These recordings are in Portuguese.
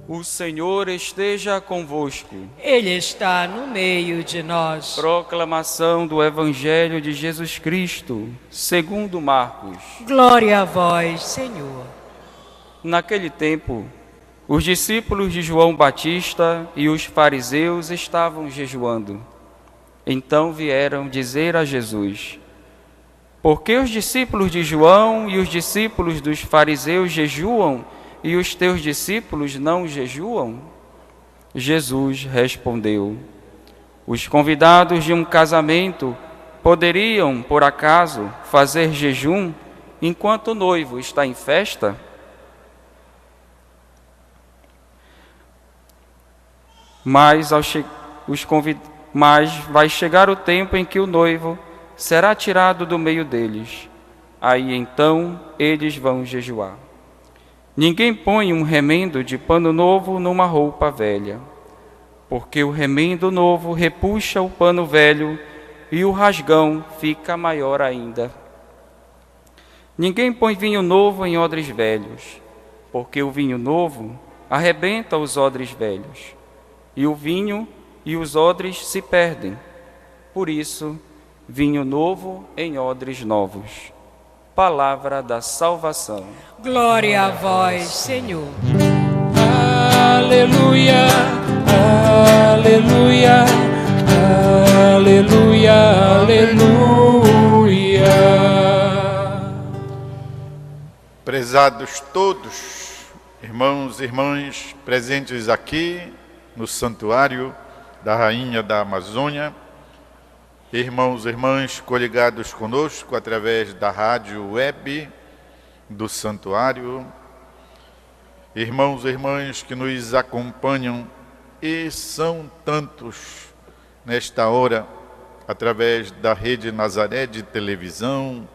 O Senhor esteja convosco. Ele está no meio de nós. Proclamação do Evangelho de Jesus Cristo, segundo Marcos. Glória a vós, Senhor. Naquele tempo, os discípulos de João Batista e os fariseus estavam jejuando. Então vieram dizer a Jesus: por que os discípulos de João e os discípulos dos fariseus jejuam e os teus discípulos não jejuam? Jesus respondeu: os convidados de um casamento poderiam, por acaso, fazer jejum enquanto o noivo está em festa? Mas vai chegar o tempo em que o noivo será tirado do meio deles. Aí então eles vão jejuar. Ninguém põe um remendo de pano novo numa roupa velha, porque o remendo novo repuxa o pano velho e o rasgão fica maior ainda. Ninguém põe vinho novo em odres velhos, porque o vinho novo arrebenta os odres velhos, e o vinho e os odres se perdem. Por isso, vinho novo em odres novos. Palavra da salvação. Glória a vós, Senhor. Aleluia, aleluia, aleluia, aleluia. Prezados todos, irmãos e irmãs presentes aqui no Santuário da Rainha da Amazônia, irmãos e irmãs coligados conosco através da rádio web do Santuário, irmãos e irmãs que nos acompanham, e são tantos nesta hora, através da Rede Nazaré de televisão,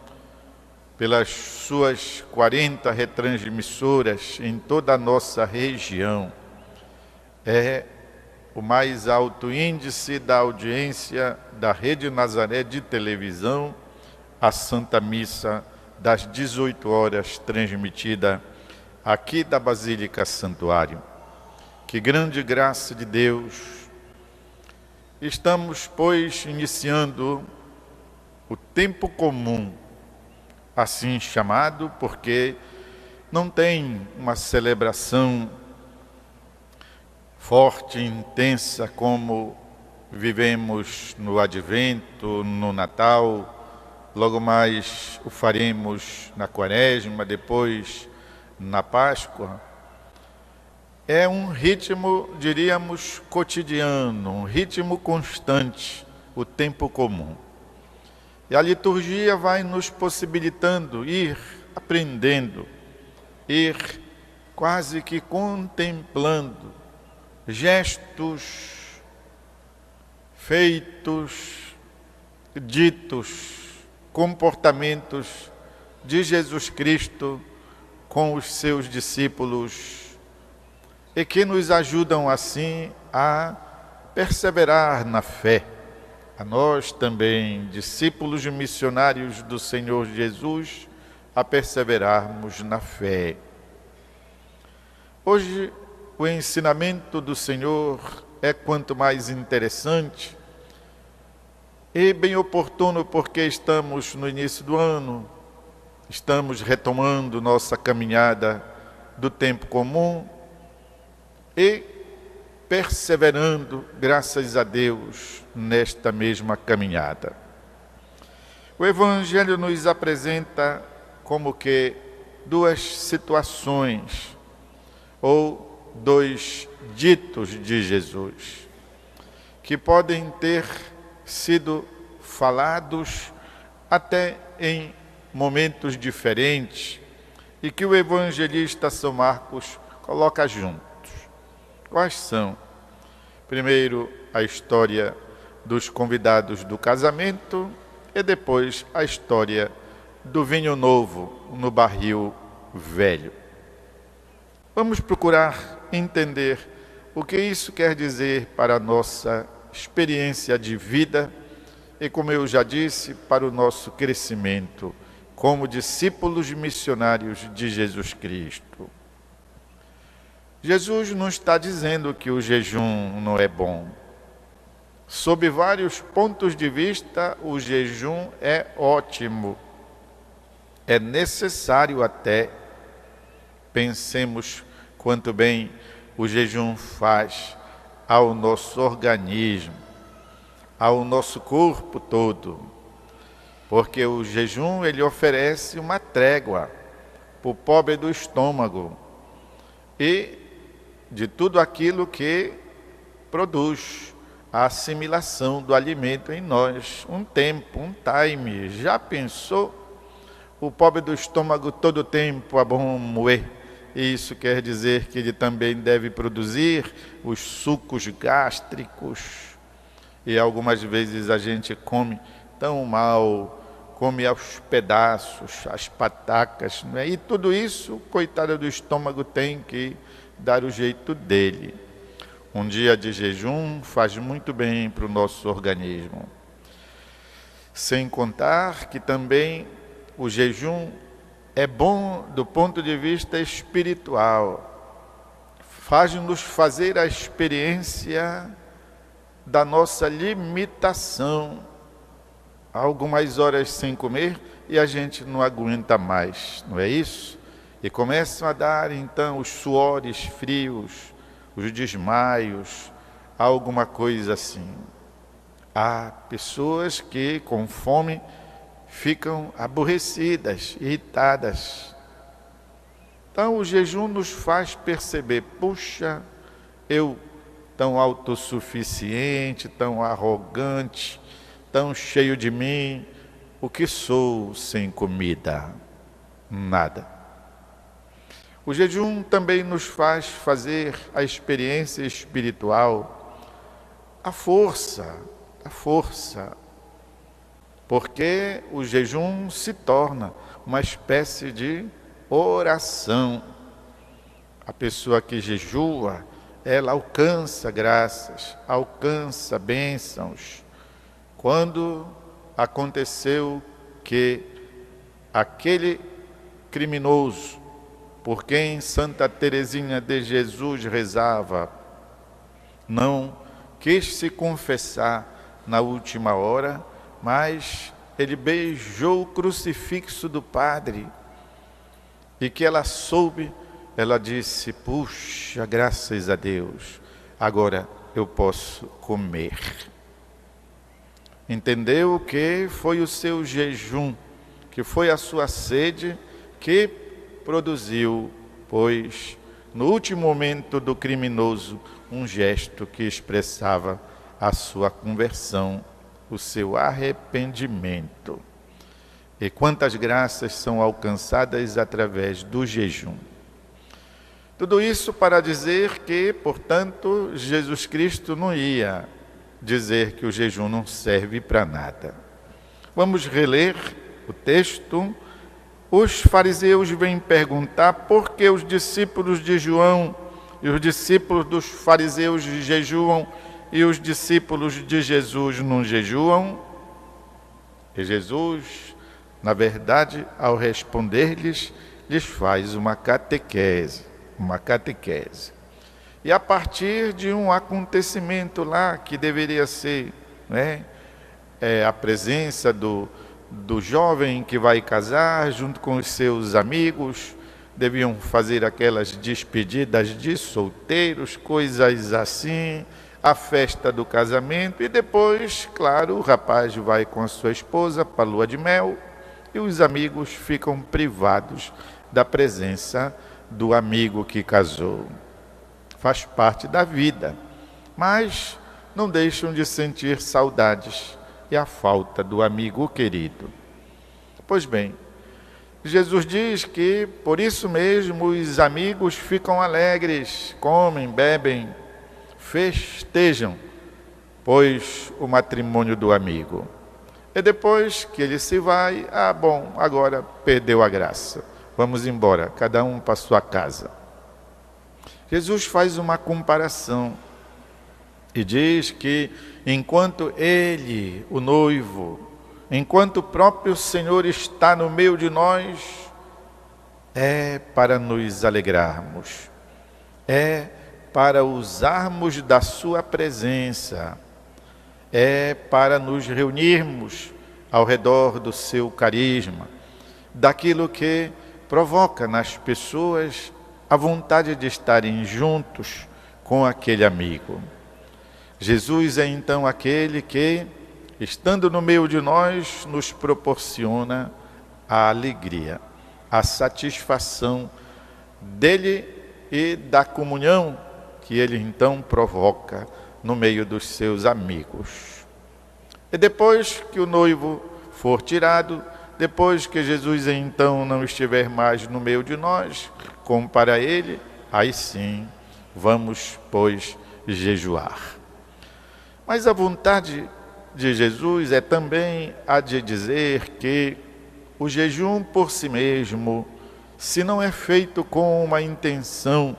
pelas suas 40 retransmissoras em toda a nossa região. É o mais alto índice da audiência da Rede Nazaré de televisão, a Santa Missa das 18 horas, transmitida aqui da Basílica Santuário. Que grande graça de Deus! Estamos, pois, iniciando o tempo comum, assim chamado, porque não tem uma celebração forte e intensa como vivemos no Advento, no Natal, logo mais o faremos na Quaresma, depois na Páscoa. É um ritmo, diríamos, cotidiano, um ritmo constante, o tempo comum. E a liturgia vai nos possibilitando ir aprendendo, ir quase que contemplando gestos, feitos, ditos, comportamentos de Jesus Cristo com os seus discípulos e que nos ajudam assim a perseverar na fé. A nós também, discípulos e missionários do Senhor Jesus, a perseverarmos na fé. Hoje, o ensinamento do Senhor é quanto mais interessante e bem oportuno, porque estamos no início do ano, estamos retomando nossa caminhada do tempo comum e perseverando, graças a Deus, nesta mesma caminhada. O Evangelho nos apresenta como que duas situações ou dois ditos de Jesus, que podem ter sido falados até em momentos diferentes e que o evangelista São Marcos coloca juntos. Quais são? Primeiro, a história dos convidados do casamento e depois a história do vinho novo no barril velho. Vamos procurar entender o que isso quer dizer para a nossa experiência de vida e, como eu já disse, para o nosso crescimento como discípulos missionários de Jesus Cristo. Jesus não está dizendo que o jejum não é bom. Sob vários pontos de vista, o jejum é ótimo. É necessário até. Pensemos quanto bem o jejum faz ao nosso organismo, ao nosso corpo todo. Porque o jejum, ele oferece uma trégua para o pobre do estômago e de tudo aquilo que produz a assimilação do alimento em nós. Um tempo, um time. Já pensou? O pobre do estômago todo tempo a bom moer. Isso quer dizer que ele também deve produzir os sucos gástricos. E algumas vezes a gente come tão mal, come aos pedaços, as patacas, não é? E tudo isso, coitado do estômago, tem que dar o jeito dele. Um dia de jejum faz muito bem para o nosso organismo. Sem contar que também o jejum é bom do ponto de vista espiritual. Faz-nos fazer a experiência da nossa limitação. Algumas horas sem comer e a gente não aguenta mais, não é isso? E começam a dar então os suores frios, os desmaios, alguma coisa assim. Há pessoas que com fome ficam aborrecidas, irritadas. Então o jejum nos faz perceber, puxa, eu tão autossuficiente, tão arrogante, tão cheio de mim, o que sou sem comida? Nada. O jejum também nos faz fazer a experiência espiritual, a força, porque o jejum se torna uma espécie de oração. A pessoa que jejua, ela alcança graças, alcança bênçãos. Quando aconteceu que aquele criminoso, por quem Santa Teresinha de Jesus rezava, não quis se confessar na última hora, mas ele beijou o crucifixo do padre, e que ela soube, ela disse, puxa, graças a Deus, agora eu posso comer. Entendeu que foi o seu jejum, que foi a sua sede que produziu, pois, no último momento do criminoso, um gesto que expressava a sua conversão, o seu arrependimento. E quantas graças são alcançadas através do jejum. Tudo isso para dizer que, portanto, Jesus Cristo não ia dizer que o jejum não serve para nada. Vamos reler o texto. Os fariseus vêm perguntar por que os discípulos de João e os discípulos dos fariseus jejuam e os discípulos de Jesus não jejuam. E Jesus, na verdade, ao responder-lhes, lhes faz uma catequese. E a partir de um acontecimento lá, que deveria ser, a presença do jovem que vai casar, junto com os seus amigos, deviam fazer aquelas despedidas de solteiros, coisas assim, a festa do casamento, e depois, claro, o rapaz vai com a sua esposa para a lua de mel, e os amigos ficam privados da presença do amigo que casou. Faz parte da vida, mas não deixam de sentir saudades e a falta do amigo querido. Pois bem, Jesus diz que por isso mesmo os amigos ficam alegres, comem, bebem, festejam, pois o matrimônio do amigo. E depois que ele se vai, agora perdeu a graça, vamos embora, cada um para sua casa. Jesus faz uma comparação e diz que enquanto ele, o noivo, enquanto o próprio Senhor está no meio de nós, é para nos alegrarmos, é para usarmos da sua presença, é para nos reunirmos ao redor do seu carisma, daquilo que provoca nas pessoas a vontade de estarem juntos com aquele amigo. Jesus é então aquele que, estando no meio de nós, nos proporciona a alegria, a satisfação dele e da comunhão que ele então provoca no meio dos seus amigos. E depois que o noivo for tirado, depois que Jesus então não estiver mais no meio de nós, como para ele, aí sim vamos, pois, jejuar. Mas a vontade de Jesus é também a de dizer que o jejum por si mesmo, se não é feito com uma intenção,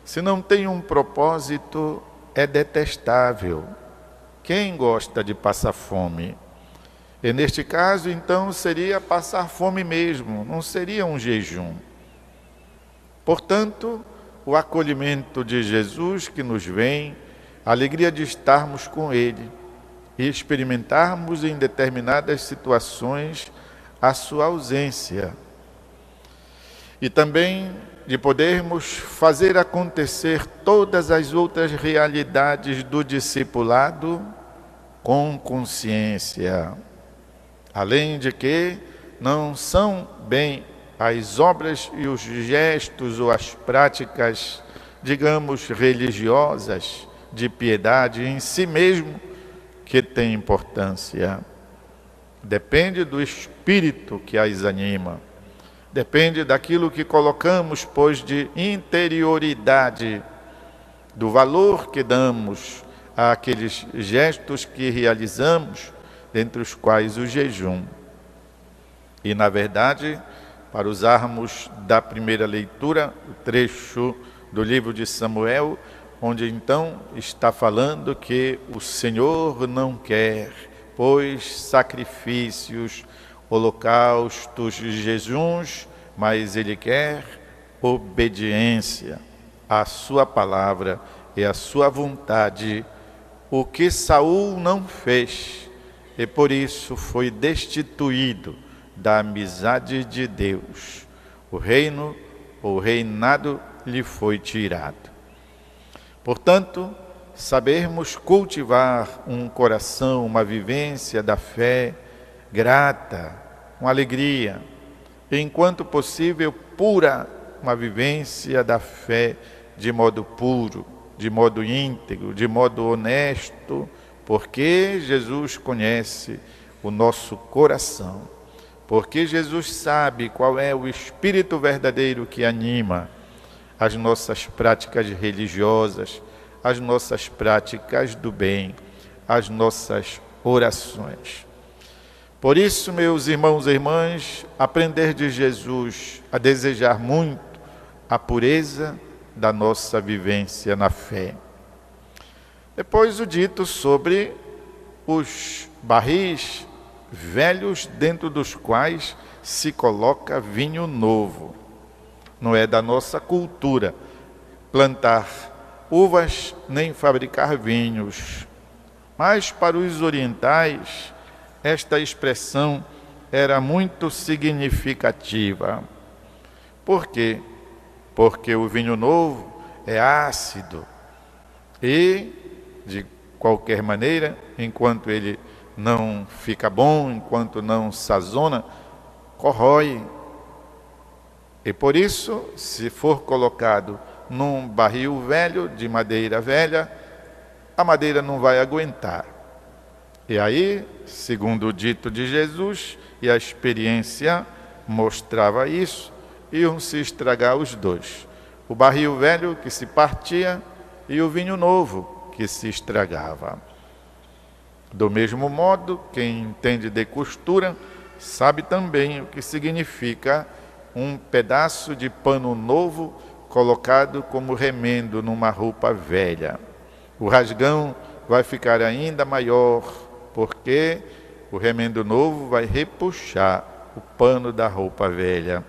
se não tem um propósito, é detestável. Quem gosta de passar fome? E neste caso, então, seria passar fome mesmo, não seria um jejum. Portanto, o acolhimento de Jesus que nos vem, a alegria de estarmos com Ele e experimentarmos em determinadas situações a sua ausência. E também de podermos fazer acontecer todas as outras realidades do discipulado com consciência. Além de que não são bem as obras e os gestos ou as práticas, digamos, religiosas, de piedade em si mesmo, que tem importância. Depende do espírito que as anima. Depende daquilo que colocamos, pois, de interioridade, do valor que damos àqueles gestos que realizamos, dentre os quais o jejum. E, na verdade, para usarmos da primeira leitura, o trecho do livro de Samuel, onde então está falando que o Senhor não quer, pois, sacrifícios, holocaustos, jejuns, mas Ele quer obediência à sua palavra e à sua vontade, o que Saul não fez, e por isso foi destituído da amizade de Deus. O reinado lhe foi tirado. Portanto, sabermos cultivar um coração, uma vivência da fé grata, com alegria, enquanto possível pura, uma vivência da fé de modo puro, de modo íntegro, de modo honesto, porque Jesus conhece o nosso coração, porque Jesus sabe qual é o espírito verdadeiro que anima as nossas práticas religiosas, as nossas práticas do bem, as nossas orações. Por isso, meus irmãos e irmãs, aprender de Jesus a desejar muito a pureza da nossa vivência na fé. Depois o dito sobre os barris velhos dentro dos quais se coloca vinho novo. Não é da nossa cultura plantar uvas nem fabricar vinhos, mas para os orientais esta expressão era muito significativa. Por quê? Porque o vinho novo é ácido e, de qualquer maneira, enquanto ele não fica bom, enquanto não sazona, corrói. E por isso, se for colocado num barril velho, de madeira velha, a madeira não vai aguentar. E aí, segundo o dito de Jesus, e a experiência mostrava isso, iam se estragar os dois. O barril velho que se partia e o vinho novo que se estragava. Do mesmo modo, quem entende de costura sabe também o que significa um pedaço de pano novo colocado como remendo numa roupa velha. O rasgão vai ficar ainda maior, porque o remendo novo vai repuxar o pano da roupa velha.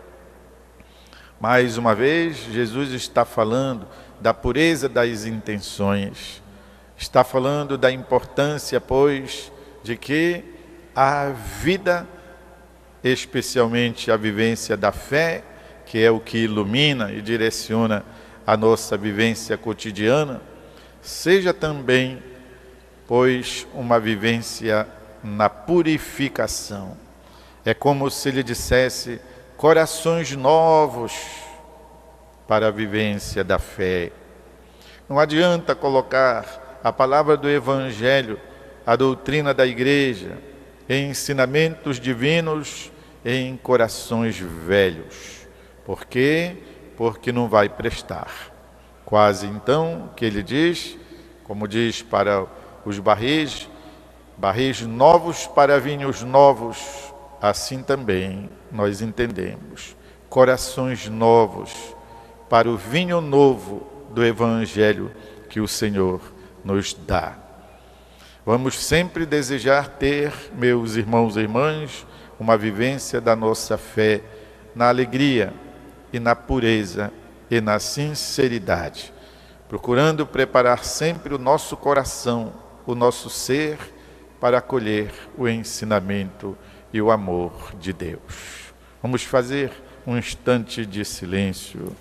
Mais uma vez, Jesus está falando da pureza das intenções. Está falando da importância, pois, de que a vida, especialmente a vivência da fé, que é o que ilumina e direciona a nossa vivência cotidiana, seja também, pois, uma vivência na purificação. É como se ele dissesse corações novos para a vivência da fé. Não adianta colocar a palavra do Evangelho, a doutrina da Igreja, em ensinamentos divinos, em corações velhos. Por quê? Porque não vai prestar. Quase então que ele diz, como diz para os barris novos para vinhos novos, assim também nós entendemos. Corações novos para o vinho novo do Evangelho que o Senhor nos dá. Vamos sempre desejar ter, meus irmãos e irmãs, uma vivência da nossa fé na alegria e na pureza e na sinceridade, procurando preparar sempre o nosso coração, o nosso ser, para acolher o ensinamento e o amor de Deus. Vamos fazer um instante de silêncio.